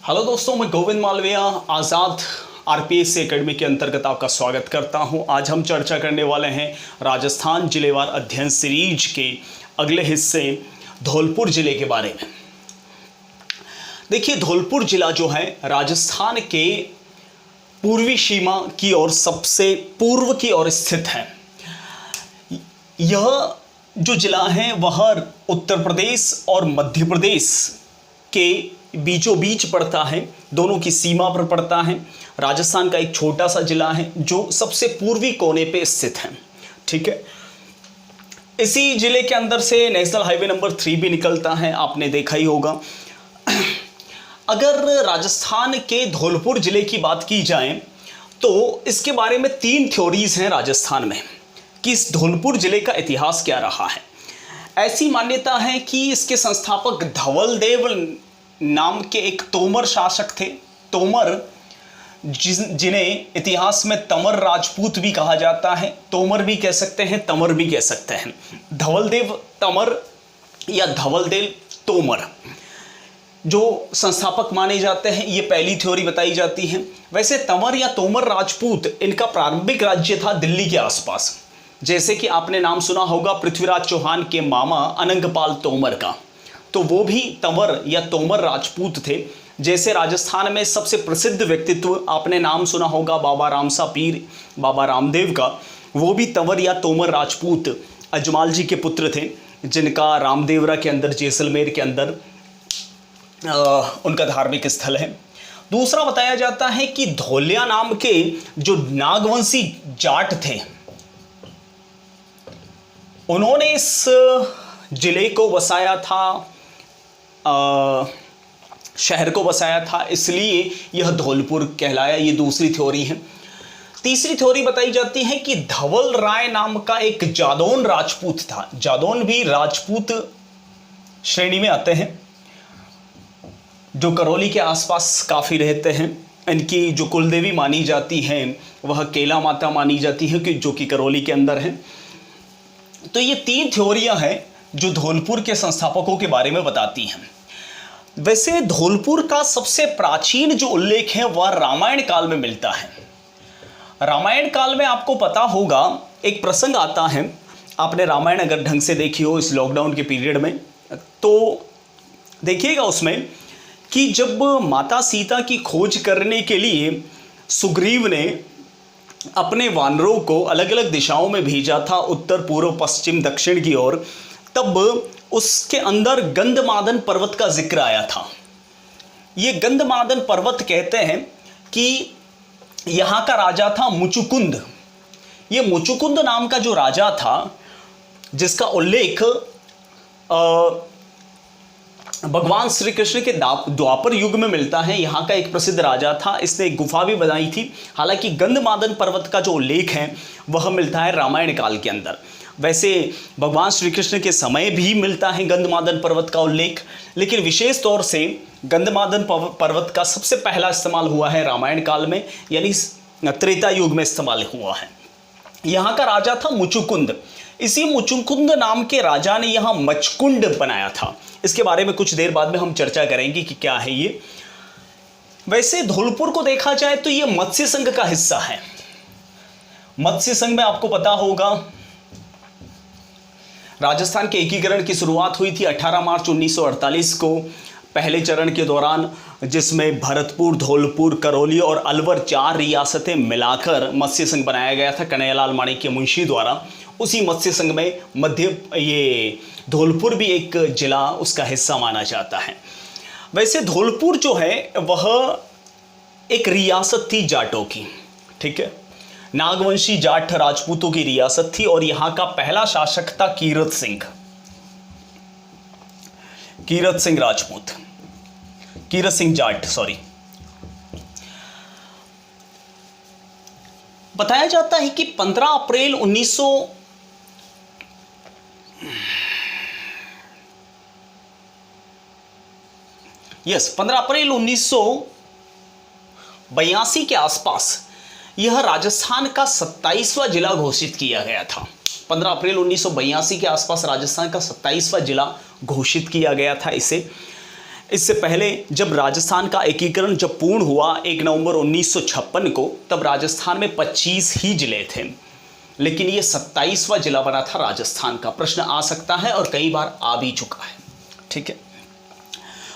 Hello दोस्तों, मैं गोविंद मालविया आज़ाद RPS academy के अंतर्गत आपका स्वागत करता हूं। आज हम चर्चा करने वाले हैं राजस्थान जिलेवार अध्ययन सीरीज के अगले हिस्से धौलपुर जिले के बारे में। देखिए, धौलपुर जिला जो है राजस्थान के पूर्वी सीमा की ओर सबसे पूर्व की ओर स्थित है। यह जो जिला है वह उत्तर प्रदेश और मध्य प्रदेश के बीचों बीच पड़ता है, दोनों की सीमा पर पड़ता है। राजस्थान का एक छोटा सा जिला है जो सबसे पूर्वी कोने पे स्थित है। ठीक है, इसी जिले के अंदर से नेशनल हाईवे नंबर 3 भी निकलता है, आपने देखा ही होगा। अगर राजस्थान के धौलपुर जिले की बात की जाए तो इसके बारे में 3 थ्योरीज हैं राजस्थान में कि इस धौलपुर जिले का इतिहास क्या रहा है। ऐसी मान्यता है कि इसके संस्थापक धवल देव नाम के एक तोमर शासक थे। तोमर जिन्हें इतिहास में तमर राजपूत भी कहा जाता है, तोमर भी कह सकते हैं, तमर भी कह सकते हैं। धवलदेव तमर या धवलदेव तोमर जो संस्थापक माने जाते हैं, ये पहली थ्योरी बताई जाती है। वैसे तमर या तोमर राजपूत, इनका प्रारंभिक राज्य था दिल्ली के आसपास। जैसे कि आपने नाम सुना होगा पृथ्वीराज चौहान के मामा अनंगपाल तोमर का, तो वो भी तंवर या तोमर राजपूत थे। जैसे राजस्थान में सबसे प्रसिद्ध व्यक्तित्व आपने नाम सुना होगा बाबा रामसा पीर, बाबा रामदेव का, वो भी तंवर या तोमर राजपूत अजमाल जी के पुत्र थे, जिनका रामदेवरा के अंदर जैसलमेर के अंदर उनका धार्मिक स्थल है। दूसरा बताया जाता है कि धौलिया नाम के जो नागवंशी जाट थे, उन्होंने इस जिले को बसाया था, शहर को बसाया था, इसलिए यह धौलपुर कहलाया। ये दूसरी थ्योरी है। तीसरी थ्योरी बताई जाती है कि धवल राय नाम का एक जादौन राजपूत था। जादौन भी राजपूत श्रेणी में आते हैं, जो करौली के आसपास काफ़ी रहते हैं। इनकी जो कुलदेवी मानी जाती है वह केला माता मानी जाती है, कि जो कि करौली के अंदर है। तो ये 3 थ्योरियां हैं जो धौलपुर के संस्थापकों के बारे में बताती हैं। वैसे धौलपुर का सबसे प्राचीन जो उल्लेख है वह रामायण काल में मिलता है। रामायण काल में आपको पता होगा एक प्रसंग आता है, आपने रामायण अगर ढंग से देखी हो इस लॉकडाउन के पीरियड में, तो देखिएगा उसमें कि जब माता सीता की खोज करने के लिए सुग्रीव ने अपने वानरों को अलग अलग दिशाओं में भेजा था, उत्तर पूर्व पश्चिम दक्षिण की ओर, तब उसके अंदर गंधमादन पर्वत का जिक्र आया था। ये गंधमादन पर्वत कहते हैं कि यहाँ का राजा था मुचुकुंद। ये मुचुकुंद नाम का जो राजा था, जिसका उल्लेख भगवान श्री कृष्ण के द्वापर युग में मिलता है। यहाँ का एक प्रसिद्ध राजा था, इसने एक गुफा भी बनाई थी। हालांकि गंधमादन पर्वत का जो उल्लेख है वह मिलता है रामायण काल के अंदर। वैसे भगवान श्री कृष्ण के समय भी मिलता है गंधमादन पर्वत का उल्लेख, लेकिन विशेष तौर से गंधमादन पर्वत का सबसे पहला इस्तेमाल हुआ है रामायण काल में, यानी त्रेता युग में इस्तेमाल हुआ है। यहाँ का राजा था मुचुकुंद। इसी मुचुकुंद नाम के राजा ने यहाँ मचकुंड बनाया था। इसके बारे में कुछ देर बाद में हम चर्चा करेंगे कि क्या है ये। वैसे धौलपुर को देखा जाए तो ये मत्स्य संघ का हिस्सा है। मत्स्य संघ में आपको पता होगा राजस्थान के एकीकरण की शुरुआत हुई थी 18 मार्च 1948 को, पहले चरण के दौरान, जिसमें भरतपुर, धौलपुर, करौली और अलवर 4 रियासतें मिलाकर मत्स्य संघ बनाया गया था कन्हैयालाल माणिक्य मुंशी द्वारा। उसी मत्स्य संघ में ये धौलपुर भी एक जिला, उसका हिस्सा माना जाता है। वैसे धौलपुर जो है वह एक रियासत थी जाटों की। ठीक है, नागवंशी जाट राजपूतों की रियासत थी और यहाँ का पहला शासक था कीरत सिंह राजपूत, कीरत सिंह जाट, सॉरी। बताया जाता है कि 15 अप्रैल 1982 के आसपास यह राजस्थान का 27वां जिला घोषित किया गया था। 15 अप्रैल 1982 के आसपास राजस्थान का 27वां जिला घोषित किया गया था इसे। इससे पहले जब राजस्थान का एकीकरण जब पूर्ण हुआ 1 नवंबर 1956 को, तब राजस्थान में 25 ही जिले थे, लेकिन ये 27वां जिला बना था राजस्थान का। प्रश्न आ सकता है और कई बार आ भी चुका है। ठीक है,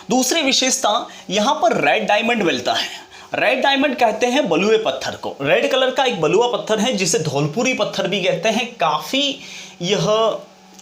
दूसरी विशेषता, यहां पर रेड डायमंड मिलता है। रेड डायमंड कहते हैं बलुए पत्थर को। रेड कलर का एक बलुआ पत्थर है जिसे धौलपुरी पत्थर भी कहते हैं। काफ़ी यह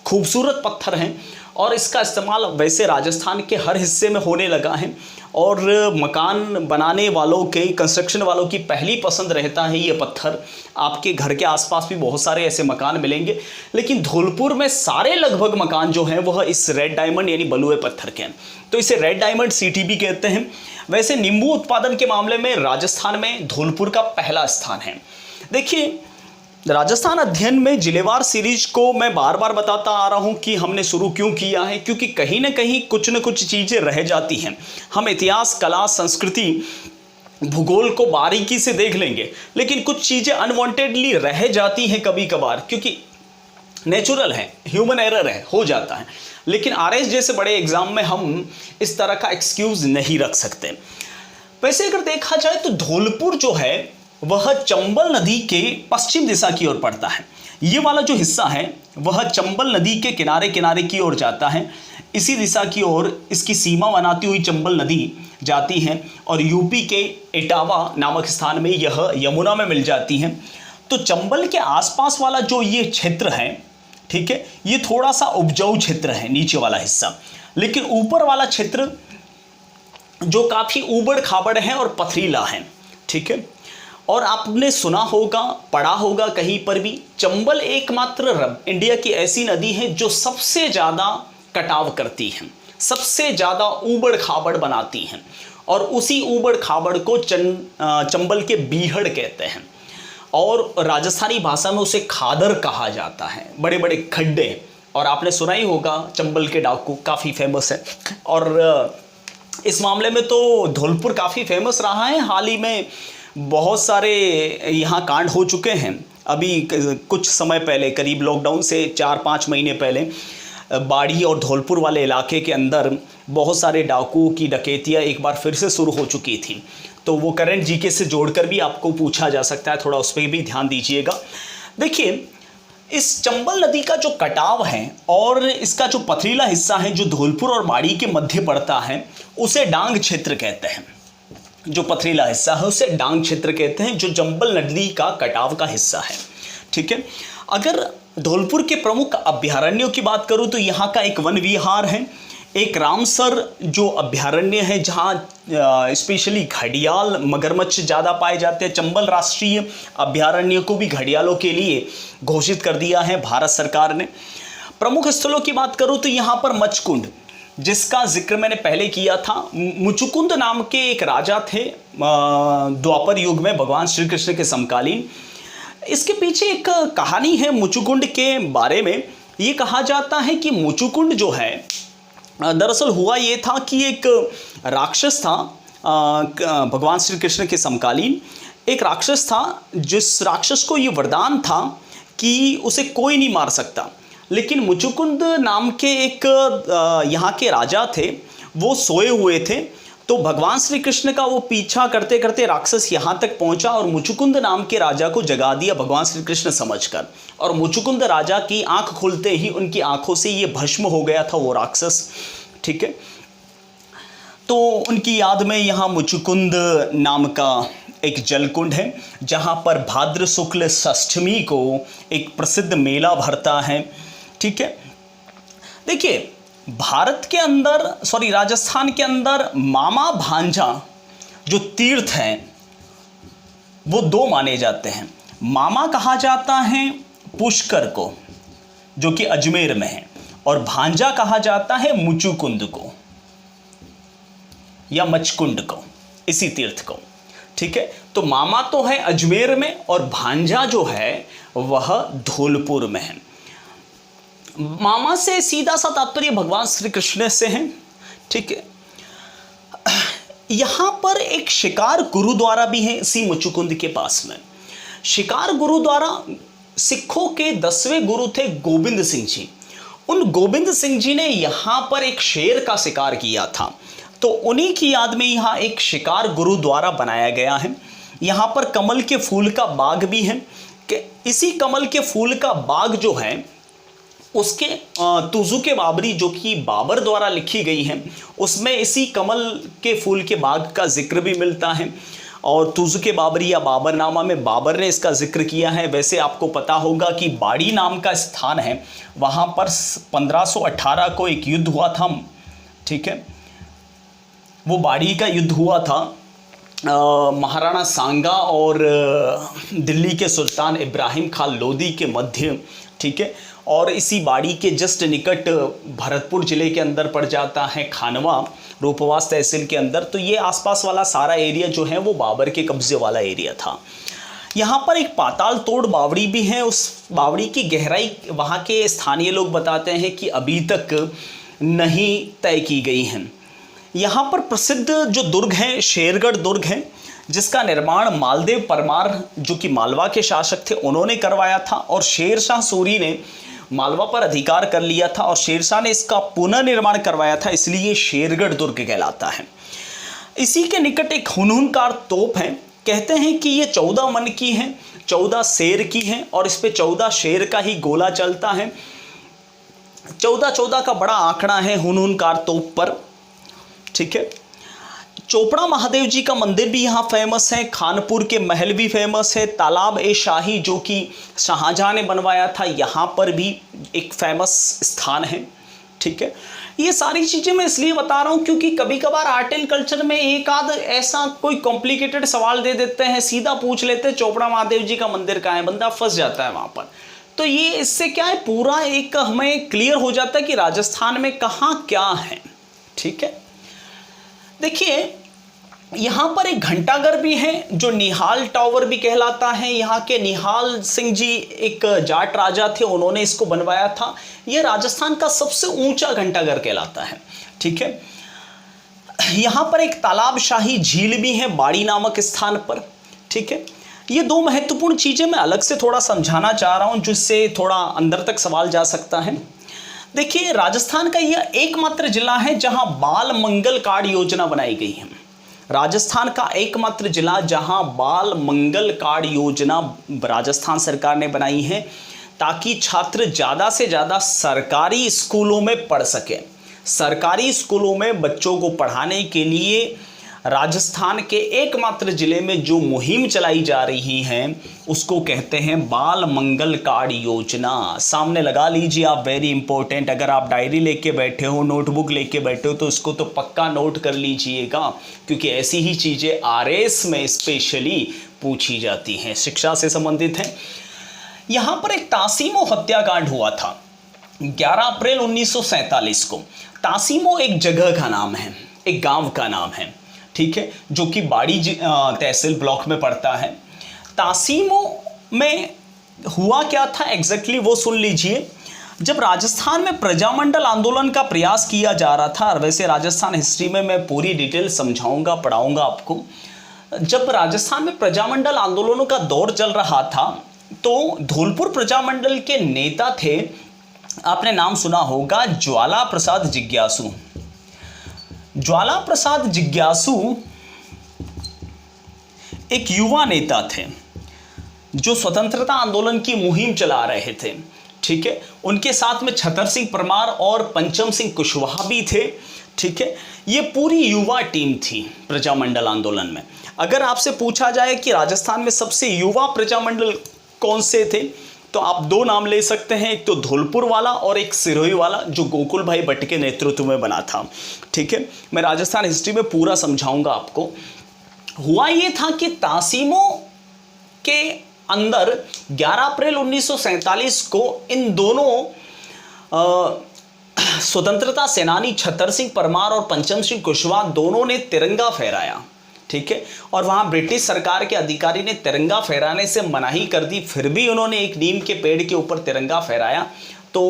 खूबसूरत पत्थर है और इसका इस्तेमाल वैसे राजस्थान के हर हिस्से में होने लगा है और मकान बनाने वालों के, कंस्ट्रक्शन वालों की पहली पसंद रहता है ये पत्थर। आपके घर के आसपास भी बहुत सारे ऐसे मकान मिलेंगे, लेकिन धौलपुर में सारे लगभग मकान जो हैं वह इस रेड डायमंड यानी बलुए पत्थर के हैं, तो इसे रेड डायमंड सिटी भी कहते हैं। वैसे नींबू उत्पादन के मामले में राजस्थान में धौलपुर का पहला स्थान है। देखिए, राजस्थान अध्ययन में जिलेवार सीरीज को मैं बार बार बताता आ रहा हूं कि हमने शुरू क्यों किया है, क्योंकि कहीं ना कहीं कुछ न कुछ चीज़ें रह जाती हैं। हम इतिहास, कला, संस्कृति, भूगोल को बारीकी से देख लेंगे, लेकिन कुछ चीज़ें अनवांटेडली रह जाती हैं कभी कभार, क्योंकि नेचुरल है, ह्यूमन एरर है, हो जाता है। लेकिन आरएस जैसे बड़े एग्जाम में हम इस तरह का एक्सक्यूज नहीं रख सकते। वैसे अगर देखा जाए तो धौलपुर जो है वह चंबल नदी के पश्चिम दिशा की ओर पड़ता है। ये वाला जो हिस्सा है वह चंबल नदी के किनारे किनारे की ओर जाता है। इसी दिशा की ओर इसकी सीमा बनाती हुई चंबल नदी जाती है और यूपी के इटावा नामक स्थान में यह यमुना में मिल जाती है। तो चंबल के आसपास वाला जो ये क्षेत्र है, ठीक है, ये थोड़ा सा उपजाऊ क्षेत्र है, नीचे वाला हिस्सा, लेकिन ऊपर वाला क्षेत्र जो काफ़ी ऊबड़ खाबड़ है और पथरीला है। ठीक है, और आपने सुना होगा, पढ़ा होगा कहीं पर भी, चंबल एकमात्र इंडिया की ऐसी नदी है जो सबसे ज़्यादा कटाव करती है, सबसे ज़्यादा ऊबड़ खाबड़ बनाती हैं, और उसी ऊबड़ खाबड़ को चंबल के बीहड़ कहते हैं और राजस्थानी भाषा में उसे खादर कहा जाता है। बड़े बड़े खड्डे, और आपने सुना ही होगा चंबल के डाकू काफ़ी फेमस है, और इस मामले में तो धौलपुर काफ़ी फेमस रहा है। हाल ही में बहुत सारे यहाँ कांड हो चुके हैं। अभी कुछ समय पहले, करीब लॉकडाउन से 4-5 महीने पहले, बाड़ी और धौलपुर वाले इलाके के अंदर बहुत सारे डाकुओं की डकैतियाँ एक बार फिर से शुरू हो चुकी थी। तो वो करंट जीके से जोड़कर भी आपको पूछा जा सकता है, थोड़ा उस पर भी ध्यान दीजिएगा। देखिए, इस चंबल नदी का जो कटाव है और इसका जो पथरीला हिस्सा है जो धौलपुर और बाड़ी के मध्य पड़ता है, उसे डांग क्षेत्र कहते हैं। जो पथरीला हिस्सा है उसे डांग क्षेत्र कहते हैं, जो चंबल नदी का कटाव का हिस्सा है। ठीक है, अगर धौलपुर के प्रमुख अभ्यारण्यों की बात करूं तो यहाँ का एक वन विहार है, एक रामसर जो अभ्यारण्य है जहाँ स्पेशली घड़ियाल, मगरमच्छ ज़्यादा पाए जाते हैं। चंबल राष्ट्रीय अभ्यारण्य को भी घड़ियालों के लिए घोषित कर दिया है भारत सरकार ने। प्रमुख स्थलों की बात करूँ तो यहाँ पर मचकुंड, जिसका जिक्र मैंने पहले किया था, मुचुकुंद नाम के एक राजा थे द्वापर युग में, भगवान श्री कृष्ण के समकालीन। इसके पीछे एक कहानी है मुचुकुंड के बारे में। ये कहा जाता है कि मुचुकुंड जो है, दरअसल हुआ ये था कि एक राक्षस था, भगवान श्री कृष्ण के समकालीन एक राक्षस था, जिस राक्षस को ये वरदान था कि उसे कोई नहीं मार सकता। लेकिन मुचुकुंद नाम के एक यहाँ के राजा थे, वो सोए हुए थे, तो भगवान श्री कृष्ण का वो पीछा करते करते राक्षस यहाँ तक पहुँचा और मुचुकुंद नाम के राजा को जगा दिया भगवान श्री कृष्ण समझकर। और मुचुकुंद राजा की आंख खुलते ही उनकी आंखों से ये भस्म हो गया था वो राक्षस। ठीक है, तो उनकी याद में यहाँ मुचुकुंद नाम का एक जलकुंड है, जहाँ पर भाद्र शुक्ल षष्ठमी को एक प्रसिद्ध मेला भरता है। ठीक है, देखिए, भारत के अंदर, राजस्थान के अंदर मामा भांजा जो तीर्थ हैं वो दो माने जाते हैं। मामा कहा जाता है पुष्कर को, जो कि अजमेर में है, और भांजा कहा जाता है मुचुकुंद को या मचकुंड को, इसी तीर्थ को। ठीक है, तो मामा तो है अजमेर में और भांजा जो है वह धौलपुर में है। मामा से सीधा सा तात्पर्य भगवान श्री कृष्ण से है। ठीक है, यहां पर एक शिकार गुरुद्वारा भी है इसी मुचुकुंद के पास में। शिकार गुरुद्वारा सिखों के 10वें गुरु थे गोबिंद सिंह जी। उन गोबिंद सिंह जी ने यहां पर एक शेर का शिकार किया था। तो उन्हीं की याद में यहाँ एक शिकार गुरुद्वारा बनाया गया है। यहाँ पर कमल के फूल का बाग भी है कि इसी कमल के फूल का बाग जो है उसके तुजुक बाबरी जो कि बाबर द्वारा लिखी गई है उसमें इसी कमल के फूल के बाग का जिक्र भी मिलता है। और तुजुक बाबरी या बाबरनामा में बाबर ने इसका जिक्र किया है। वैसे आपको पता होगा कि बाड़ी नाम का स्थान है, वहाँ पर 1518 को एक युद्ध हुआ था, ठीक है। वो बाड़ी का युद्ध हुआ था महाराणा सांगा और दिल्ली के सुल्तान इब्राहिम खान लोदी के मध्य, ठीक है। और इसी बाड़ी के जस्ट निकट भरतपुर ज़िले के अंदर पड़ जाता है खानवा, रूपवास तहसील के अंदर। तो ये आसपास वाला सारा एरिया जो है वो बाबर के कब्जे वाला एरिया था। यहाँ पर एक पाताल तोड़ बावड़ी भी है। उस बावड़ी की गहराई वहाँ के स्थानीय लोग बताते हैं कि अभी तक नहीं तय की गई है। यहाँ पर प्रसिद्ध जो दुर्ग है शेरगढ़ दुर्ग है, जिसका निर्माण मालदेव परमार जो कि मालवा के शासक थे उन्होंने करवाया था। और शेरशाह सूरी ने मालवा पर अधिकार कर लिया था और शेरशाह ने इसका पुनर्निर्माण करवाया था, इसलिए शेरगढ़ दुर्ग कहलाता है। इसी के निकट एक हुनहुनकार तोप है। कहते हैं कि ये 14 मन की है, 14 शेर की है और इस पे 14 शेर का ही गोला चलता है। 14 का बड़ा आंकड़ा है हुनहुनकार तोप पर, ठीक है। चोपड़ा महादेव जी का मंदिर भी यहाँ फेमस है। खानपुर के महल भी फेमस है। तालाब ए शाही जो कि शाहजहां ने बनवाया था, यहाँ पर भी एक फेमस स्थान है, ठीक है। ये सारी चीज़ें मैं इसलिए बता रहा हूँ क्योंकि कभी कभार आर्ट एंड कल्चर में एक आध ऐसा कोई कॉम्प्लिकेटेड सवाल दे देते हैं, सीधा पूछ लेते हैं चोपड़ा महादेव जी का मंदिर कहाँ है, बंदा फंस जाता है वहाँ पर। तो ये इससे क्या है, पूरा एक हमें क्लियर हो जाता है कि राजस्थान में कहाँ क्या है, ठीक है। देखिए यहाँ पर एक घंटाघर भी है जो निहाल टावर भी कहलाता है। यहाँ के निहाल सिंह जी एक जाट राजा थे, उन्होंने इसको बनवाया था। ये राजस्थान का सबसे ऊंचा घंटाघर कहलाता है, ठीक है। यहाँ पर एक तालाब शाही झील भी है बाड़ी नामक स्थान पर, ठीक है। ये दो महत्वपूर्ण चीज़ें मैं अलग से थोड़ा समझाना चाह रहा हूँ जिससे थोड़ा अंदर तक सवाल जा सकता है। देखिए राजस्थान का यह एकमात्र जिला है जहाँ बाल मंगल कार्ड योजना बनाई गई है। राजस्थान का एकमात्र जिला जहां बाल मंगल कार्ड योजना राजस्थान सरकार ने बनाई है ताकि छात्र ज़्यादा से ज़्यादा सरकारी स्कूलों में पढ़ सकें। सरकारी स्कूलों में बच्चों को पढ़ाने के लिए राजस्थान के एकमात्र ज़िले में जो मुहिम चलाई जा रही है उसको कहते हैं बाल मंगल कार्ड योजना। सामने लगा लीजिए आप, वेरी इंपॉर्टेंट। अगर आप डायरी लेके बैठे हो, नोटबुक लेके बैठे हो तो इसको तो पक्का नोट कर लीजिएगा क्योंकि ऐसी ही चीज़ें आरएस में स्पेशली पूछी जाती हैं, शिक्षा से संबंधित हैं। यहाँ पर एक तासीमो हत्याकांड हुआ था 11 अप्रैल 1947 को। तासीमो एक जगह का नाम है, एक गाँव का नाम है, ठीक है, जो कि बाड़ी तहसील ब्लॉक में पड़ता है। तासीमो में हुआ क्या था एग्जैक्टली वो सुन लीजिए। जब राजस्थान में प्रजामंडल आंदोलन का प्रयास किया जा रहा था, और वैसे राजस्थान हिस्ट्री में मैं पूरी डिटेल समझाऊंगा पढ़ाऊंगा आपको। जब राजस्थान में प्रजामंडल आंदोलनों का दौर चल रहा था तो धौलपुर प्रजामंडल के नेता थे, आपने नाम सुना होगा, ज्वाला प्रसाद जिज्ञासु। ज्वाला प्रसाद जिज्ञासु एक युवा नेता थे जो स्वतंत्रता आंदोलन की मुहिम चला रहे थे, ठीक है। उनके साथ में छतर सिंह परमार और पंचम सिंह कुशवाहा भी थे, ठीक है। ये पूरी युवा टीम थी प्रजामंडल आंदोलन में। अगर आपसे पूछा जाए कि राजस्थान में सबसे युवा प्रजामंडल कौन से थे तो आप दो नाम ले सकते हैं, एक तो धौलपुर वाला और एक सिरोही वाला जो गोकुल भाई भट्ट के नेतृत्व में बना था, ठीक है। मैं राजस्थान हिस्ट्री में पूरा समझाऊंगा आपको। हुआ ये था कि तासीमो के अंदर 11 अप्रैल 1947 को इन दोनों स्वतंत्रता सेनानी छतर सिंह परमार और पंचम सिंह कुशवाहा दोनों ने तिरंगा फहराया, ठीक है। और वहाँ ब्रिटिश सरकार के अधिकारी ने तिरंगा फहराने से मनाही कर दी, फिर भी उन्होंने एक नीम के पेड़ के ऊपर तिरंगा फहराया। तो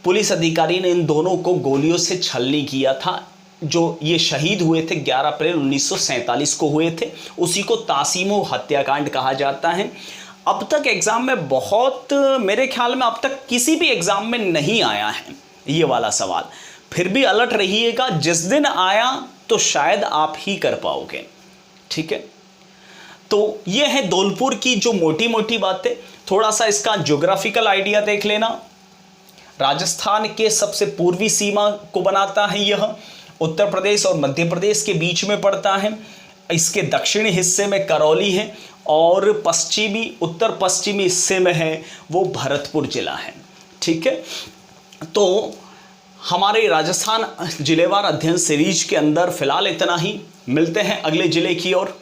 पुलिस अधिकारी ने इन दोनों को गोलियों से छलनी किया था। जो ये शहीद हुए थे 11 अप्रैल 1947 को हुए थे, उसी को तासीमो हत्याकांड कहा जाता है। अब तक एग्ज़ाम में बहुत, मेरे ख्याल में अब तक किसी भी एग्ज़ाम में नहीं आया है ये वाला सवाल, फिर भी अलर्ट रहिएगा। जिस दिन आया तो शायद आप ही कर पाओगे। ठीक है, तो ये है धौलपुर की जो मोटी मोटी बातें। थोड़ा सा इसका ज्योग्राफिकल आइडिया देख लेना। राजस्थान के सबसे पूर्वी सीमा को बनाता है यह, उत्तर प्रदेश और मध्य प्रदेश के बीच में पड़ता है। इसके दक्षिणी हिस्से में करौली है और पश्चिमी उत्तर पश्चिमी हिस्से में है वो भरतपुर जिला है। ठीक है, तो हमारे राजस्थान जिलेवार अध्ययन सीरीज के अंदर फिलहाल इतना ही। मिलते हैं अगले जिले की ओर।